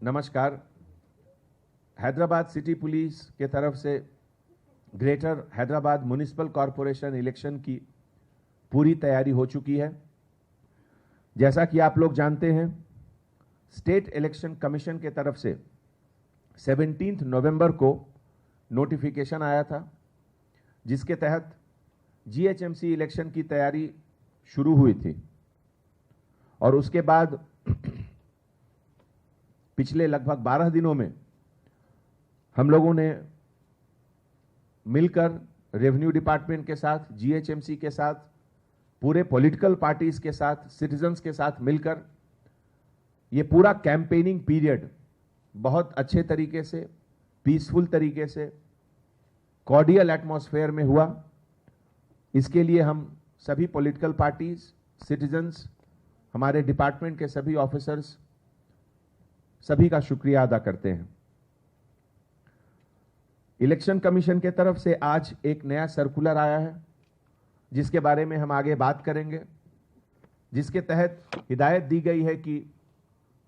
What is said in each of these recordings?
नमस्कार। Hyderabad city police के तरफ से greater Hyderabad municipal corporation election की पूरी तैयारी हो चुकी है। जैसा कि आप लोग जानते हैं, स्टेट इलेक्शन कमीशन के तरफ से 17 नवंबर को नोटिफिकेशन आया था, जिसके तहत जीएचएमसी इलेक्शन की तैयारी शुरू हुई थी और उसके बाद पिछले लगभग 12 दिनों में हम लोगों ने मिलकर रेवेन्यू डिपार्टमेंट के साथ, जीएचएमसी के साथ, पूरे पॉलिटिकल पार्टीज के साथ, सिटीजन्स के साथ मिलकर ये पूरा कैंपेनिंग पीरियड बहुत अच्छे तरीके से, पीसफुल तरीके से, कॉर्डियल एटमॉस्फेयर में हुआ। इसके लिए हम सभी पॉलिटिकल पार्टीज, सिटीजन्स, हमारे डिपार्टमेंट के सभी ऑफिसर्स, सभी का शुक्रिया अदा करते हैं। इलेक्शन कमीशन के तरफ से आज एक नया सर्कुलर आया है, जिसके बारे में हम आगे बात करेंगे, जिसके तहत हिदायत दी गई है कि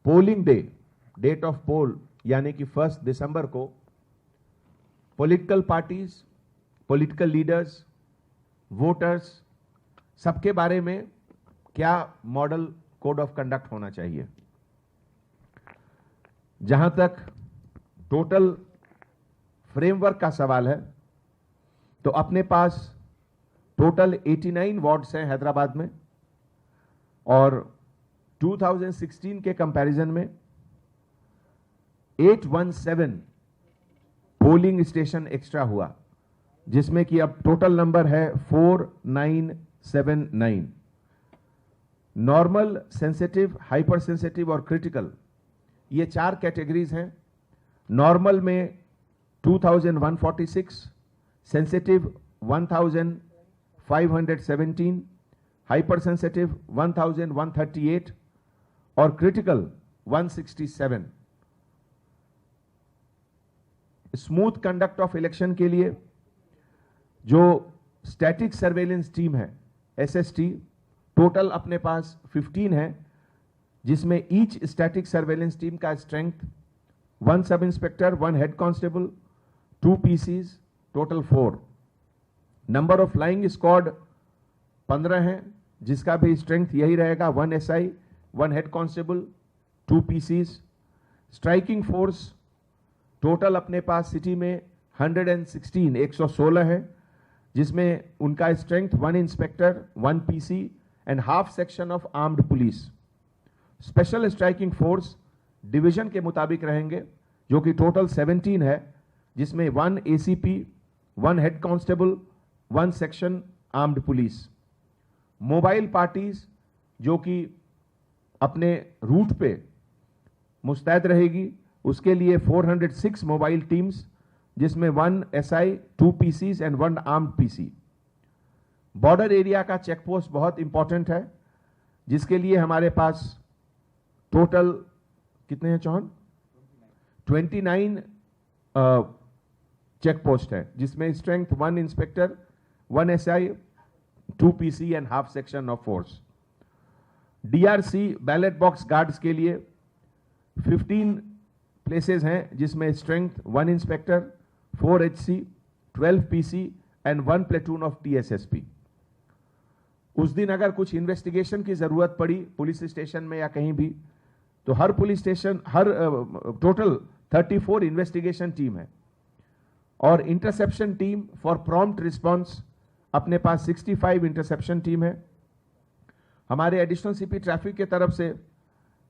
पोलिंग डे, डेट ऑफ पोल यानी कि 1 दिसंबर को political parties, political leaders, voters, सबके बारे में क्या मॉडल कोड ऑफ कंडक्ट होना चाहिए। जहां तक टोटल फ्रेमवर्क का सवाल है, तो अपने पास टोटल 89 वार्ड्स हैं हैदराबाद में और 2016 के कंपैरिजन में 817 पोलिंग स्टेशन एक्स्ट्रा हुआ, जिसमें कि अब टोटल नंबर है 4979। नॉर्मल, सेंसिटिव, हाइपर सेंसिटिव और क्रिटिकल, ये 4 कैटेगरीज हैं। नॉर्मल में 2146, सेंसिटिव 1517, हाइपर सेंसिटिव 1138 और critical 167। Smooth conduct of election के लिए जो स्टैटिक सर्वेलेंस टीम है, एसएसटी, टोटल अपने पास 15 है, जिसमें ईच स्टैटिक सर्वेलेंस टीम का strength 1 sub inspector, 1 head constable, 2 PCs, total 4। Number of flying squad 15 है, जिसका भी स्ट्रेंथ यही रहेगा, 1 SI, 1 head constable, 2 PCs. Striking force total अपने पास सिटी में 116 है, जिसमें उनका strength 1 inspector, 1 PC and half section of armed police. Special striking force division के मुताबिक रहेंगे, जो कि टोटल 17 है, जिसमें 1 ACP, 1 head constable, 1 section armed police. Mobile parties जो कि अपने रूट पे मुस्तैद रहेगी, उसके लिए 406 मोबाइल टीम्स, जिसमें 1 SI, 2 PCs and 1 armed PC. Border area का चेकपोस्ट बहुत इंपॉर्टेंट है, जिसके लिए हमारे पास टोटल कितने हैं चौहान? 29 चेकपोस्ट है, जिसमें strength 1 inspector, 1 SI, 2 PC and half section of force. DRC ballot box guards के लिए 15 प्लेसेस हैं, जिसमें strength 1 inspector, 4 HC, 12 PC and 1 platoon of TSSP. उस दिन अगर कुछ इन्वेस्टिगेशन की जरूरत पड़ी पुलिस स्टेशन में या कहीं भी, तो हर police station, total 34 investigation team है और interception team for prompt response अपने पास 65 इंटरसेप्शन टीम है। हमारे एडिशनल सीपी ट्रैफिक के तरफ से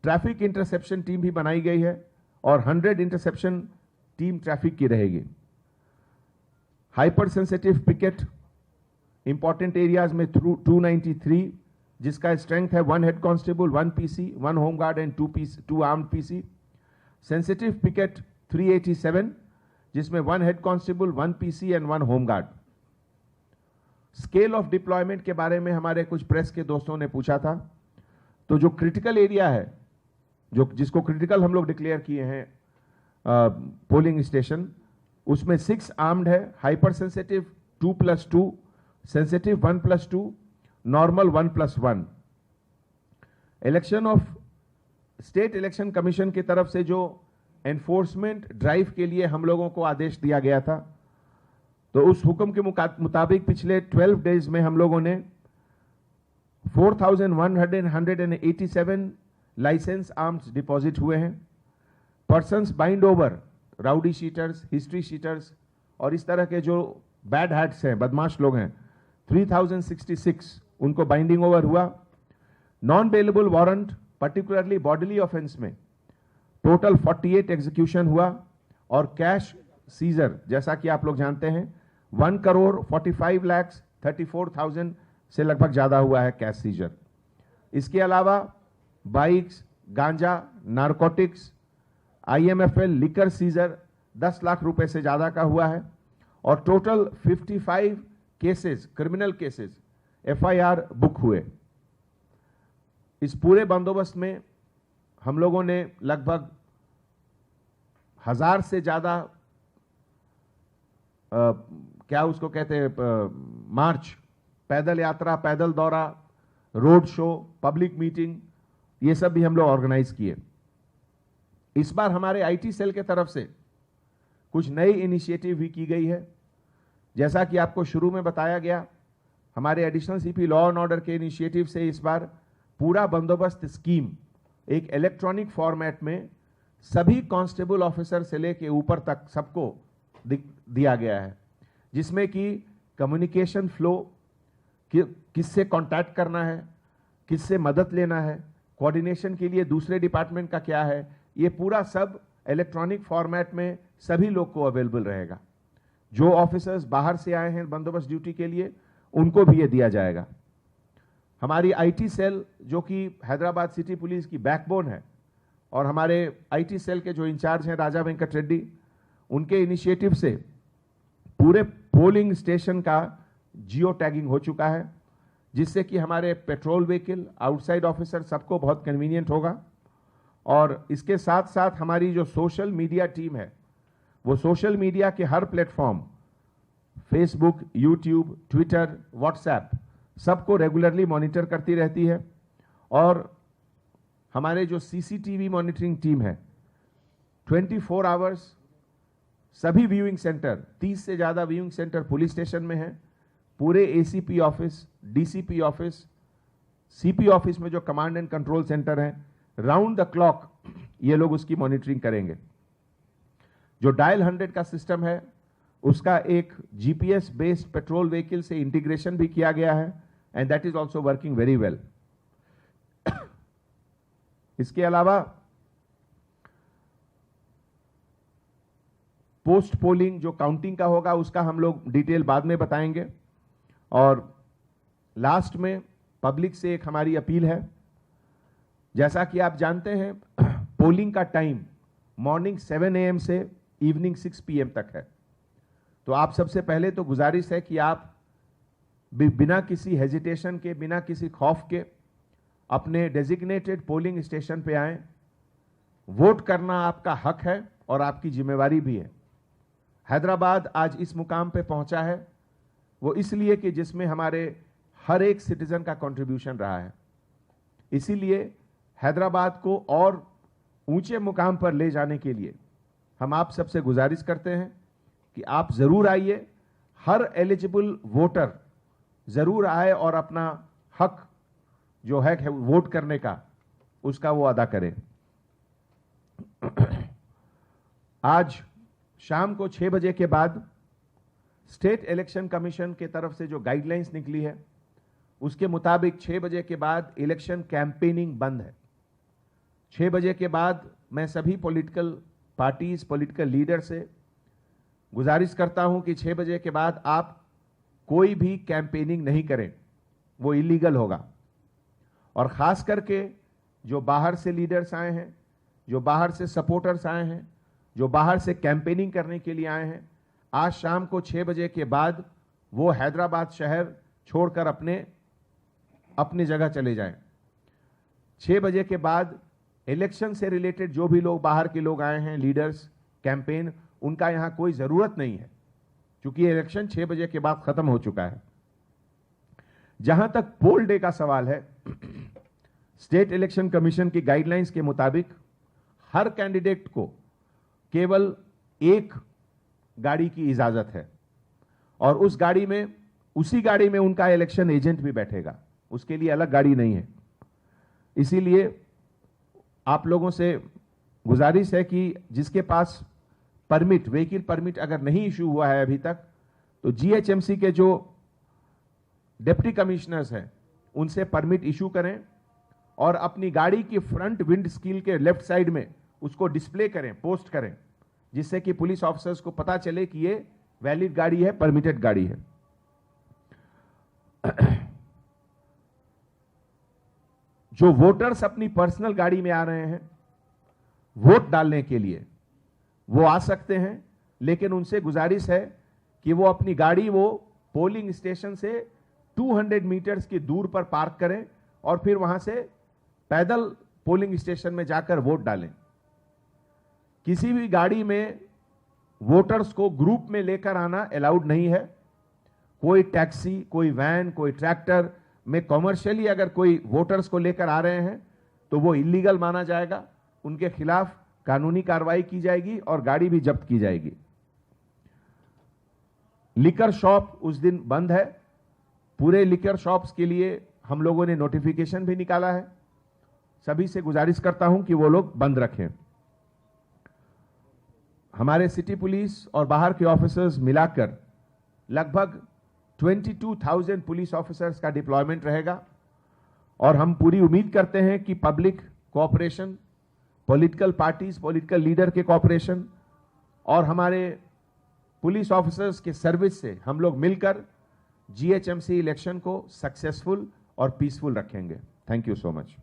ट्रैफिक इंटरसेप्शन टीम भी बनाई गई है और 100 इंटरसेप्शन टीम ट्रैफिक की रहेगी। Hyper sensitive picket important areas में 293, जिसका स्ट्रेंथ है 1 head constable, 1 PC, 1 home guard and 2 armed PC. Sensitive picket 387, जिसमें 1 head constable, 1 PC and 1 home guard. Scale of deployment के बारे में हमारे कुछ प्रेस के दोस्तों ने पूछा था, तो जो क्रिटिकल एरिया है, जिसको क्रिटिकल हम लोग डिक्लेयर किए हैं पोलिंग स्टेशन, उसमें 6 आर्म्ड है, hyper sensitive 2+2, sensitive 1+2, normal 1+1। Election of state election commission की तरफ से जो एनफोर्समेंट ड्राइव के लिए हम लोगों को आदेश दिया गया था। तो उस हुक्म के मुताबिक पिछले 12 डेज में हम लोगों ने 4,187 लाइसेंस आर्म्स डिपॉजिट हुए हैं। Persons bind over, rowdy sheeters, history sheeters और इस तरह के जो बैड हैट्स हैं, बदमाश लोग हैं, 3066 उनको बाइंडिंग ओवर हुआ। Non bailable warrant particularly bodily offence में टोटल 48 एग्जीक्यूशन हुआ और कैश सीजर, जैसा कि आप लोग जानते हैं, 1,45,34,000 से लगभग ज्यादा हुआ है कैश सीजर। इसके अलावा bikes, ganja, narcotics, IMFL liquor seizure 10 lakh रुपए से ज्यादा का हुआ है और total 55 cases, criminal cases, FIR book हुए। इस पूरे बंदोबस्त में हम लोगों ने लगभग 1000 से ज्यादा क्या उसको कहते हैं, मार्च, पैदल यात्रा, पैदल दौरा, रोड शो, पब्लिक मीटिंग, ये सब भी हम लोग ऑर्गेनाइज किए। इस बार हमारे IT सेल के तरफ से कुछ नई इनिशिएटिव भी की गई है। जैसा कि आपको शुरू में बताया गया, हमारे additional CP law and order के इनिशिएटिव से इस बार पूरा बंदोबस्त स्कीम एक इलेक्ट्रॉनिक फॉर्मेट में सभी कांस्टेबल ऑफिसर से लेके ऊपर तक सबको दिया गया है, जिसमें कि कम्युनिकेशन फ्लो, किससे कांटेक्ट करना है, किससे मदद लेना है, कोऑर्डिनेशन के लिए दूसरे डिपार्टमेंट का क्या है, ये पूरा सब इलेक्ट्रॉनिक फॉर्मेट में सभी लोग को अवेलेबल रहेगा। जो ऑफिसर्स बाहर से आए हैं बंदोबस्त ड्यूटी के लिए, उनको भी ये दिया जाएगा। हमारी IT सेल, जो कि हैदराबाद सिटी पुलिस की बैकबोन है, और हमारे IT सेल के जो इंचार्ज हैं राजा वेंकट रेड्डी, उनके इनिशिएटिव से पूरे पोलिंग स्टेशन का जियो टैगिंग हो चुका है, जिससे कि हमारे पेट्रोल व्हीकल, आउटसाइड ऑफिसर सबको बहुत कन्वीनियंट होगा। और इसके साथ साथ हमारी जो सोशल मीडिया टीम है, वो सोशल मीडिया के हर platform, Facebook, YouTube, Twitter, WhatsApp, सबको रेगुलरली मॉनिटर करती रहती है। और हमारे जो CCTV मॉनिटरिंग टीम है, 24 आवर्स सभी व्यूइंग सेंटर, 30 से ज्यादा व्यूइंग सेंटर पुलिस स्टेशन में है, पूरे ACP office, DCP office, CP office में जो कमांड एंड कंट्रोल सेंटर है, राउंड द क्लॉक ये लोग उसकी मॉनिटरिंग करेंगे। जो डायल 100 का सिस्टम है, उसका एक GPS बेस्ड पेट्रोल व्हीकल से इंटीग्रेशन भी किया गया है, and that is also working very well. इसके अलावा पोस्ट पोलिंग जो काउंटिंग का होगा, उसका हम लोग डिटेल बाद में बताएंगे। और लास्ट में पब्लिक से एक हमारी अपील है। जैसा कि आप जानते हैं, पोलिंग का टाइम मॉर्निंग 7 AM से इवनिंग 6 PM तक है। तो आप सबसे पहले तो गुजारिश है कि आप बिना किसी हेजिटेशन के, बिना किसी खौफ के अपने डेजिग्नेटेड पोलिंग स्टेशन पे आएं। वोट करना आपका हक है और आपकी जिम्मेवारी भी है। हैदराबाद आज इस मुकाम पे पहुंचा है, वो इसलिए कि जिसमें हमारे हर एक सिटीजन का कंट्रीब्यूशन रहा है। इसीलिए हैदराबाद को और ऊंचे मुकाम पर ले जाने के लिए हम आप सबसे गुजारिश करते हैं कि आप जरूर आइए, हर एलिजिबल वोटर जरूर आए और अपना हक जो है वोट करने का, उसका वो अदा करें। आज शाम को 6 बजे के बाद स्टेट इलेक्शन कमीशन के तरफ से जो गाइडलाइंस निकली है, उसके मुताबिक 6 बजे के बाद इलेक्शन कैंपेनिंग बंद है। 6 बजे के बाद मैं सभी पॉलिटिकल पार्टीज, पॉलिटिकल लीडर से गुजारिश करता हूं कि 6 बजे के बाद आप कोई भी कैंपेनिंग नहीं करें, वो इलीगल होगा। और खास करके जो बाहर से लीडर्स आए हैं, जो बाहर से सपोर्टर्स आए हैं, जो बाहर से कैंपेनिंग करने के लिए आए हैं, आज शाम को 6 बजे के बाद वो हैदराबाद शहर छोड़कर अपने जगह चले जाएं। 6 बजे के बाद इलेक्शन से रिलेटेड जो भी लोग बाहर के लोग आए हैं, लीडर्स, कैंपेन, उनका यहां कोई जरूरत नहीं है, क्योंकि इलेक्शन 6 बजे के बाद खत्म हो चुका है। जहां तक पोल डे का सवाल है, स्टेट इलेक्शन कमीशन की गाइडलाइंस के मुताबिक हर कैंडिडेट को केवल एक गाड़ी की इजाजत है और उसी गाड़ी में उनका इलेक्शन एजेंट भी बैठेगा, उसके लिए अलग गाड़ी नहीं है। इसीलिए आप लोगों से गुजारिश है कि जिसके पास परमिट, व्हीकल परमिट अगर नहीं इशू हुआ है अभी तक, तो जीएचएमसी के जो डिप्टी कमिश्नर्स हैं उनसे परमिट इशू करें और अपनी गाड़ी की फ्रंट विंड स्किल के लेफ्ट साइड में उसको डिस्प्ले करें, पोस्ट करें, जिससे कि पुलिस ऑफिसर्स को पता चले कि ये वैलिड गाड़ी है, परमिटेड गाड़ी है। जो वोटर्स अपनी पर्सनल गाड़ी में आ रहे हैं वोट डालने के लिए, वो आ सकते हैं, लेकिन उनसे गुजारिश है कि वो अपनी गाड़ी वो पोलिंग स्टेशन से 200 मीटर्स की दूर पर पार्क करें और फिर वहां से पैदल पोलिंग स्टेशन में जाकर वोट डालें। किसी भी गाड़ी में वोटर्स को ग्रुप में लेकर आना अलाउड नहीं है। कोई टैक्सी, कोई वैन, कोई ट्रैक्टर में कॉमर्शियली अगर कोई वोटर्स को लेकर आ रहे हैं तो वो इलीगल माना जाएगा, उनके खिलाफ कानूनी कार्रवाई की जाएगी और गाड़ी भी जब्त की जाएगी। लिकर शॉप उस दिन बंद है। पूरे लिकर शॉप्स के लिए हम लोगों ने नोटिफिकेशन भी निकाला है। सभी से गुजारिश करता हूं कि वो लोग बंद रखें। हमारे सिटी पुलिस और बाहर के ऑफिसर्स मिलाकर लगभग 22,000 पुलिस ऑफिसर्स का डिप्लॉयमेंट रहेगा और हम पूरी उम्मीद करते हैं कि public cooperation, political parties, political leader के कोऑपरेशन और हमारे पुलिस ऑफिसर्स के सर्विस से हम लोग मिलकर जीएचएमसी इलेक्शन को सक्सेसफुल और पीसफुल रखेंगे। Thank you so much.